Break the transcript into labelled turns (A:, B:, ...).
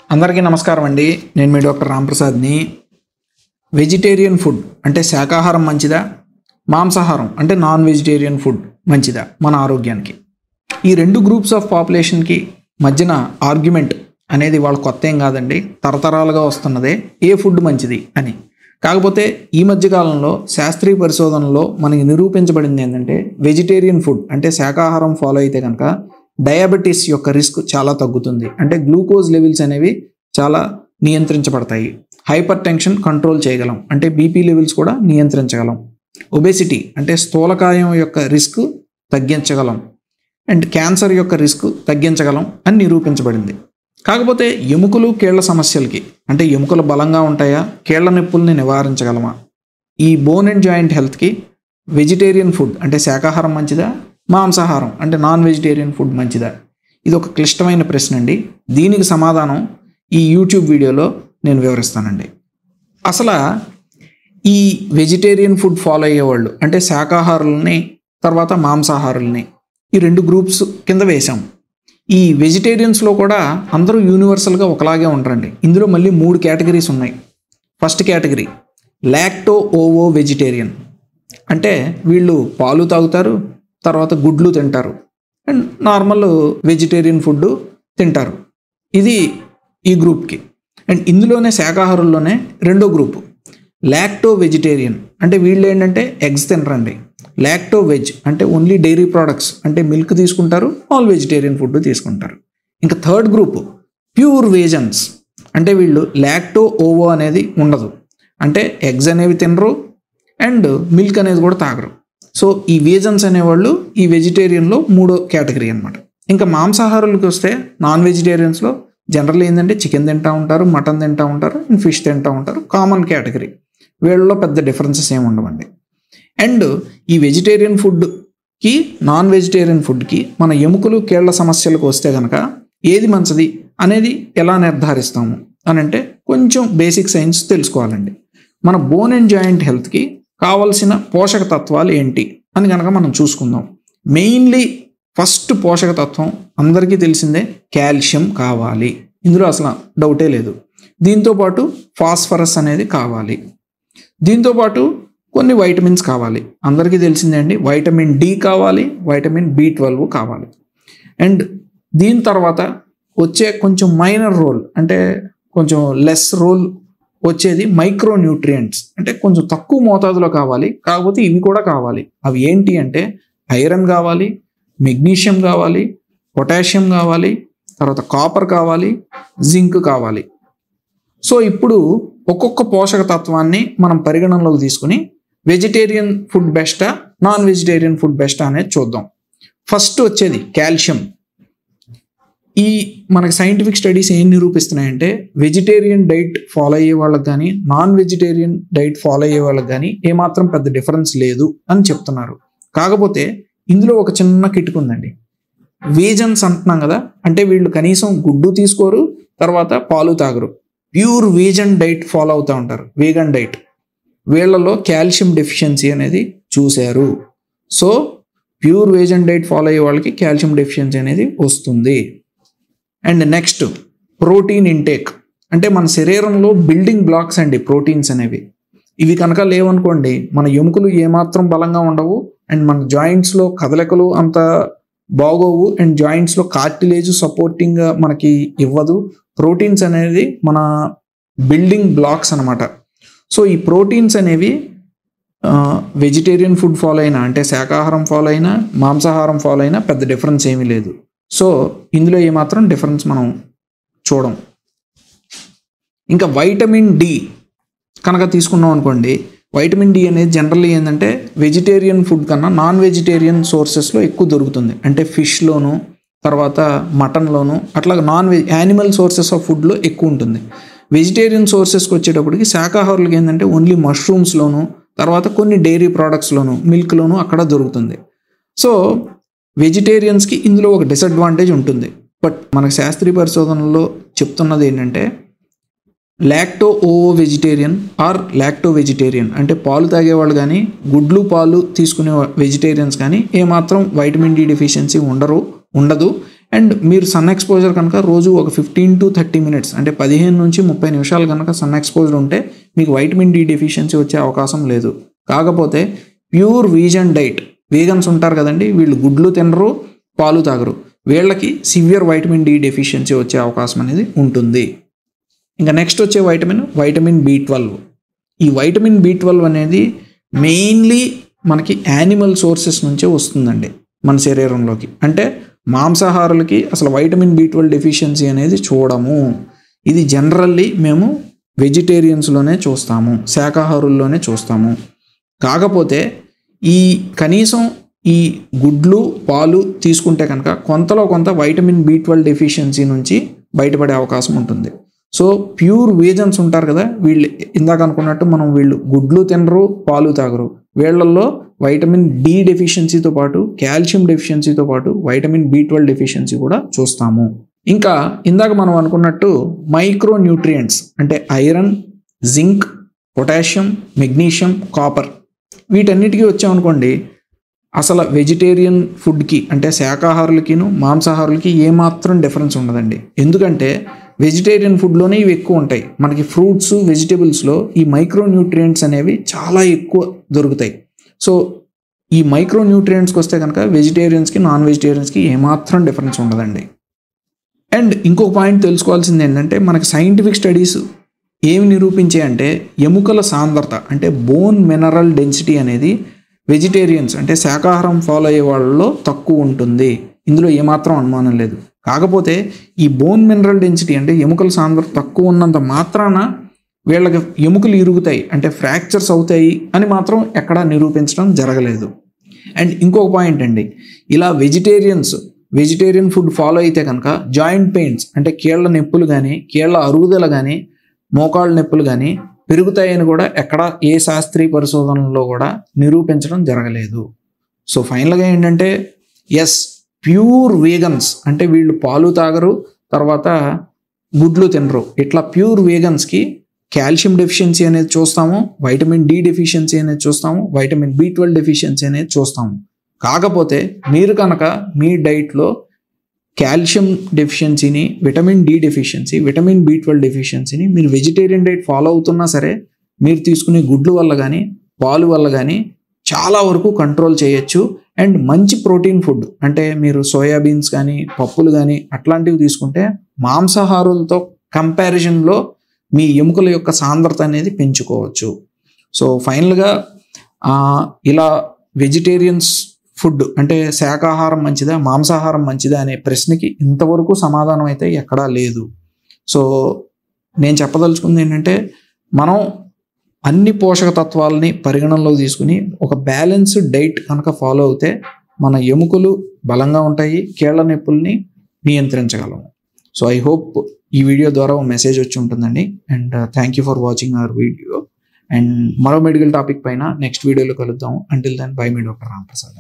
A: అందరికీ నమస్కారం అండి. నేను మీ డాక్టర్ రాంప్రసాద్ని. వెజిటేరియన్ ఫుడ్ అంటే శాకాహారం మంచిదా, మాంసాహారం అంటే నాన్ వెజిటేరియన్ ఫుడ్ మంచిదా మన ఆరోగ్యానికి? ఈ రెండు గ్రూప్స్ ఆఫ్ పాపులేషన్కి మధ్యన ఆర్గ్యుమెంట్ అనేది వాళ్ళ కొత్త ఏం కాదండి, తరతరాలుగా వస్తున్నదే ఏ ఫుడ్ మంచిది అని. కాకపోతే ఈ మధ్యకాలంలో శాస్త్రీయ పరిశోధనలో మనకి నిరూపించబడింది ఏంటంటే వెజిటేరియన్ ఫుడ్ అంటే శాకాహారం ఫాలో అయితే కనుక డయాబెటీస్ యొక్క రిస్క్ చాలా తగ్గుతుంది. అంటే గ్లూకోజ్ లెవెల్స్ అనేవి చాలా నియంత్రించబడతాయి. హైపర్ టెన్షన్ కంట్రోల్ చేయగలం, అంటే బీపీ లెవెల్స్ కూడా నియంత్రించగలం. ఒబెసిటీ అంటే స్థూలకాయం యొక్క రిస్క్ తగ్గించగలం, అండ్ క్యాన్సర్ యొక్క రిస్క్ తగ్గించగలం అని నిరూపించబడింది. కాకపోతే ఎముకలు కీళ్ల సమస్యలకి, అంటే ఎముకలు బలంగా ఉంటాయా, కీళ్ల నొప్పుల్ని నివారించగలమా, ఈ బోన్ అండ్ జాయింట్ హెల్త్కి వెజిటేరియన్ ఫుడ్ అంటే శాకాహారం మంచిదా, మాంసాహారం అంటే నాన్ వెజిటేరియన్ ఫుడ్ మంచిదా? ఇది ఒక క్లిష్టమైన ప్రశ్న అండి. దీనికి సమాధానం ఈ యూట్యూబ్ వీడియోలో నేను వివరిస్తానండి. అసలు ఈ వెజిటేరియన్ ఫుడ్ ఫాలో అయ్యేవాళ్ళు అంటే శాకాహారుల్ని తర్వాత మాంసాహారుల్ని ఈ రెండు గ్రూప్స్ కింద వేశాం. ఈ వెజిటేరియన్స్లో కూడా అందరూ యూనివర్సల్గా ఒకలాగే ఉంటారండి. ఇందులో మళ్ళీ 3 కేటగిరీస్ ఉన్నాయి. First category lacto ovo vegetarian, అంటే వీళ్ళు పాలు తాగుతారు, తర్వాత గుడ్లు తింటారు, అండ్ నార్మల్ వెజిటేరియన్ ఫుడ్ తింటారు. ఇది ఈ గ్రూప్కి. అండ్ ఇందులోనే శాకాహారుల్లోనే రెండో గ్రూపు లాక్టో వెజిటేరియన్, అంటే వీళ్ళు ఏంటంటే ఎగ్స్ తినరండి. లాక్టో వెజ్ అంటే ఓన్లీ డైరీ ప్రోడక్ట్స్, అంటే మిల్క్ తీసుకుంటారు, ఆల్ వెజిటేరియన్ ఫుడ్ తీసుకుంటారు. ఇంకా థర్డ్ గ్రూప్ ప్యూర్ వేజన్స్, అంటే వీళ్ళు లాక్టో ఓవో అనేది ఉండదు, అంటే ఎగ్స్ అనేవి తినరు అండ్ మిల్క్ అనేది కూడా తాగరు. సో ఈ వేజన్స్ అనేవాళ్ళు ఈ వెజిటేరియన్లో 3వ కేటగిరీ అనమాట. ఇంకా మాంసాహారులకు వస్తే నాన్ వెజిటేరియన్స్లో జనరల్ ఏంటంటే చికెన్ తింటూ ఉంటారు, మటన్ తింటూ ఉంటారు, అండ్ ఫిష్ తింటూ ఉంటారు. కామన్ కేటగిరీ, వీళ్ళలో పెద్ద డిఫరెన్సెస్ ఏమి ఉండవండి. అండ్ ఈ వెజిటేరియన్ ఫుడ్కి నాన్ వెజిటేరియన్ ఫుడ్కి మన ఎముకలు కీళ్ల సమస్యలకు వస్తే కనుక ఏది మంచిది అనేది ఎలా నిర్ధారిస్తాము అని అంటే కొంచెం బేసిక్ సైన్స్ తెలుసుకోవాలండి. మన బోన్ అండ్ జాయింట్ హెల్త్కి కావలసిన పోషక తత్వాలు ఏంటి అని కనుక మనం చూసుకుందాం. మెయిన్లీ ఫస్ట్ పోషక తత్వం అందరికీ తెలిసిందే, కాల్షియం కావాలి. ఇందులో అసలు డౌటే లేదు. దీంతోపాటు ఫాస్ఫరస్ అనేది కావాలి. దీంతోపాటు కొన్ని వైటమిన్స్ కావాలి. అందరికీ తెలిసిందే అండి, వైటమిన్ డి కావాలి, వైటమిన్ B12 కావాలి. అండ్ దీని తర్వాత వచ్చే కొంచెం మైనర్ రోల్, అంటే కొంచెం లెస్ రోల్ వచ్చేది మైక్రో న్యూట్రియంట్స్, అంటే కొంచెం తక్కువ మోతాదులో కావాలి. కాకపోతే ఇవి కూడా కావాలి. అవి ఏంటి అంటే ఐరన్ కావాలి, మెగ్నీషియం కావాలి, పొటాషియం కావాలి, తర్వాత కాపర్ కావాలి, జింక్ కావాలి. సో ఇప్పుడు ఒక్కొక్క పోషక తత్వాన్ని మనం పరిగణనలోకి తీసుకుని వెజిటేరియన్ ఫుడ్ బెస్టా, నాన్ వెజిటేరియన్ ఫుడ్ బెస్టా అనేది చూద్దాం. ఫస్ట్ వచ్చేది కాల్షియం. ఈ మనకి సైంటిఫిక్ స్టడీస్ ఏం నిరూపిస్తున్నాయంటే వెజిటేరియన్ డైట్ ఫాలో అయ్యే వాళ్ళకి కానీ నాన్ వెజిటేరియన్ డైట్ ఫాలో అయ్యే వాళ్ళకి కానీ ఏమాత్రం పెద్ద డిఫరెన్స్ లేదు అని చెప్తున్నారు. కాకపోతే ఇందులో ఒక చిన్న కిటుకు ఉందండి. వేజన్స్ అంటున్నాం కదా, అంటే వీళ్ళు కనీసం గుడ్డు తీసుకోరు, తర్వాత పాలు తాగరు, ప్యూర్ వేజన్ డైట్ ఫాలో అవుతూ ఉంటారు, వేగన్ డైట్. వీళ్ళలో కాల్షియం డెఫిషియన్సీ అనేది చూశారు. సో ప్యూర్ వేజన్ డైట్ ఫాలో అయ్యే వాళ్ళకి కాల్షియం డెఫిషియన్సీ అనేది వస్తుంది. అండ్ నెక్స్ట్ ప్రోటీన్ ఇంటేక్, అంటే మన శరీరంలో బిల్డింగ్ బ్లాక్స్ అండి ప్రోటీన్స్ అనేవి. ఇవి కనుక లేవనుకోండి మన ఎముకలు ఏమాత్రం బలంగా ఉండవు, అండ్ మన జాయింట్స్లో కదలికలు అంత బాగోవు, అండ్ జాయింట్స్లో కార్టిలేజ్ సపోర్టింగ్ మనకి ఇవ్వదు. ప్రోటీన్స్ అనేది మన బిల్డింగ్ బ్లాక్స్ అనమాట. సో ఈ ప్రోటీన్స్ అనేవి వెజిటేరియన్ ఫుడ్ ఫాలో అయినా, అంటే శాకాహారం ఫాలో అయినా, మాంసాహారం ఫాలో అయినా పెద్ద డిఫరెన్స్ ఏమీ లేదు. సో ఇందులో ఏమాత్రం డిఫరెన్స్ మనం చూడం. ఇంకా వైటమిన్ డి కనుక తీసుకున్నాం అనుకోండి, వైటమిన్ డి అనేది జనరల్లీ ఏంటంటే వెజిటేరియన్ ఫుడ్ కన్నా నాన్ వెజిటేరియన్ సోర్సెస్లో ఎక్కువ దొరుకుతుంది. అంటే ఫిష్లోను, తర్వాత మటన్లోను, అట్లా యానిమల్ సోర్సెస్ ఆఫ్ ఫుడ్లో ఎక్కువ ఉంటుంది. వెజిటేరియన్ సోర్సెస్కి వచ్చేటప్పటికి శాకాహారులకి ఏంటంటే ఓన్లీ మష్రూమ్స్లోను, తర్వాత కొన్ని డైరీ ప్రోడక్ట్స్లోను, మిల్క్లోను అక్కడ దొరుకుతుంది. సో వెజిటేరియన్స్కి ఇందులో ఒక డిసడ్వాంటేజ్ ఉంటుంది. బట్ మనకు శాస్త్రీయ పరిశోధనలో చెప్తున్నది ఏంటంటే lacto ovo vegetarian or lacto vegetarian, అంటే పాలు తాగేవాళ్ళు కానీ గుడ్లు పాలు తీసుకునే వెజిటేరియన్స్ కానీ ఏమాత్రం వైటమిన్ డి డెఫిషియన్సీ ఉండదు. అండ్ మీరు సన్ ఎక్స్పోజర్ కనుక రోజు ఒక 15 to 30 minutes అంటే 15 నుంచి 30 నిమిషాలు కనుక సన్ ఎక్స్పోజర్ ఉంటే మీకు వైటమిన్ డి డెఫిషియన్సీ వచ్చే అవకాశం లేదు. కాకపోతే ప్యూర్ వీగన్ డైట్, వీగన్స్ ఉంటారు కదండి, వీళ్ళు గుడ్లు తినరు, పాలు తాగరు, వీళ్ళకి సివియర్ వైటమిన్ డి డెఫిషియన్సీ వచ్చే అవకాశం అనేది ఉంటుంది. ఇంకా నెక్స్ట్ వచ్చే వైటమిన్ B12. ఈ వైటమిన్ B12 అనేది మెయిన్లీ మనకి యానిమల్ సోర్సెస్ నుంచే వస్తుందండి మన శరీరంలోకి. అంటే మాంసాహారులకి అసలు వైటమిన్ B12 డెఫిషియన్సీ అనేది చూడము. ఇది జనరల్లీ మేము వెజిటేరియన్స్లోనే చూస్తాము, శాకాహారుల్లోనే చూస్తాము. కాకపోతే ఈ కనీసం ఈ గుడ్లు పాలు తీసుకుంటే కనుక కొంతలో కొంత వైటమిన్ B12 డెఫిషియన్సీ నుంచి బయటపడే అవకాశం ఉంటుంది. సో ప్యూర్ వీగన్స్ ఉంటారు కదా, వీళ్ళు ఇందాక అనుకున్నట్టు మనం వీళ్ళు గుడ్లు తినరు, పాలు తాగరు, వీళ్ళల్లో వైటమిన్ డి డెఫిషియన్సీతో పాటు కాల్షియం డెఫిషియన్సీతో పాటు వైటమిన్ B12 డెఫిషియన్సీ కూడా చూస్తాము. ఇంకా ఇందాక మనం అనుకున్నట్టు మైక్రో న్యూట్రియంట్స్ అంటే iron, zinc, potassium, magnesium, copper, వీటన్నిటికీ వచ్చామనుకోండి అసలు వెజిటేరియన్ ఫుడ్కి అంటే శాకాహారులకిను మాంసాహారులకి ఏమాత్రం డిఫరెన్స్ ఉండదండి. ఎందుకంటే వెజిటేరియన్ ఫుడ్లోనే ఇవి ఎక్కువ ఉంటాయి. మనకి ఫ్రూట్స్, వెజిటేబుల్స్లో ఈ మైక్రో న్యూట్రియంట్స్ అనేవి చాలా ఎక్కువ దొరుకుతాయి. సో ఈ మైక్రో న్యూట్రియంట్స్కి వస్తే కనుక వెజిటేరియన్స్కి నాన్ వెజిటేరియన్స్కి ఏమాత్రం డిఫరెన్స్ ఉండదండి. అండ్ ఇంకొక పాయింట్ తెలుసుకోవాల్సింది ఏంటంటే మనకి సైంటిఫిక్ స్టడీస్ ఏమి నిరూపించాయంటే ఎముకల సాంద్రత అంటే బోన్ మినరల్ డెన్సిటీ అనేది వెజిటేరియన్స్ అంటే శాకాహారం ఫాలో అయ్యే వాళ్ళలో తక్కువ ఉంటుంది. ఇందులో ఏమాత్రం అనుమానం లేదు. కాకపోతే ఈ బోన్ మినరల్ డెన్సిటీ అంటే ఎముకల సాంద్రత తక్కువ ఉన్నంత మాత్రాన వీళ్ళకి ఎముకలు ఇరుగుతాయి అంటే ఫ్రాక్చర్స్ అవుతాయి అని మాత్రం ఎక్కడా నిరూపించడం జరగలేదు. అండ్ ఇంకొక పాయింట్ అండి, ఇలా వెజిటేరియన్ ఫుడ్ ఫాలో అయితే కనుక జాయింట్ పెయిన్స్ అంటే కీళ్ళ నొప్పులు కానీ కీళ్ళ అరుగుదల కానీ మోకాళ్ళ నొప్పులు కానీ పెరుగుతాయని కూడా ఎక్కడ ఏ శాస్త్రీయ పరిశోధనలో కూడా నిరూపించడం జరగలేదు. సో ఫైనల్గా ఏంటంటే ఎస్, ప్యూర్ వీగన్స్ అంటే వీళ్ళు పాలు తాగరు, తర్వాత గుడ్లు తినరు, ఇట్లా ప్యూర్ వీగన్స్కి కాల్షియం డెఫిషియన్సీ అనేది చూస్తాము, వైటమిన్ డి డెఫిషియన్సీ అనేది చూస్తాము, వైటమిన్ B12 డెఫిషియన్సీ అనేది చూస్తాము. కాకపోతే మీరు కనుక మీ డైట్లో కాల్షియం డెఫిషియన్సీని, vitamin D deficiency, vitamin B12 డెఫిషియన్సీని మీరు వెజిటేరియన్ డైట్ ఫాలో అవుతున్నా సరే మీరు తీసుకునే గుడ్లు వల్ల కానీ పాలు వల్ల కానీ చాలా వరకు కంట్రోల్ చేయొచ్చు. అండ్ మంచి ప్రోటీన్ ఫుడ్ అంటే మీరు సోయాబీన్స్ కానీ పప్పులు కానీ అట్లాంటివి తీసుకుంటే మాంసాహారులతో కంపారిజన్లో మీ ఎముకల యొక్క సాంద్రత అనేది పెంచుకోవచ్చు. సో ఫైనల్గా ఇలా వెజిటేరియన్స్ ఫుడ్ అంటే శాకాహారం మంచిదా మాంసాహారం మంచిదా అనే ప్రశ్నకి ఇంతవరకు సమాధానం అయితే ఎక్కడా లేదు. సో నేను చెప్పదలుచుకుంది ఏంటంటే మనం అన్ని పోషక తత్వాలని పరిగణనలోకి తీసుకుని ఒక బ్యాలెన్స్డ్ డైట్ కనుక ఫాలో అవుతే మన ఎముకలు బలంగా ఉంటాయి, కీళ్ళ నొప్పుల్ని నియంత్రించగలము. సో ఐ హోప్ ఈ వీడియో ద్వారా ఒక మెసేజ్ వచ్చి ఉంటుందండి. And thank you for watching our video. And మరో మెడికల్ టాపిక్ పైన నెక్స్ట్ వీడియోలో కలుద్దాం. అంటిల్ దెన్ బై మీ డాక్టర్ రాంప్రసాద్.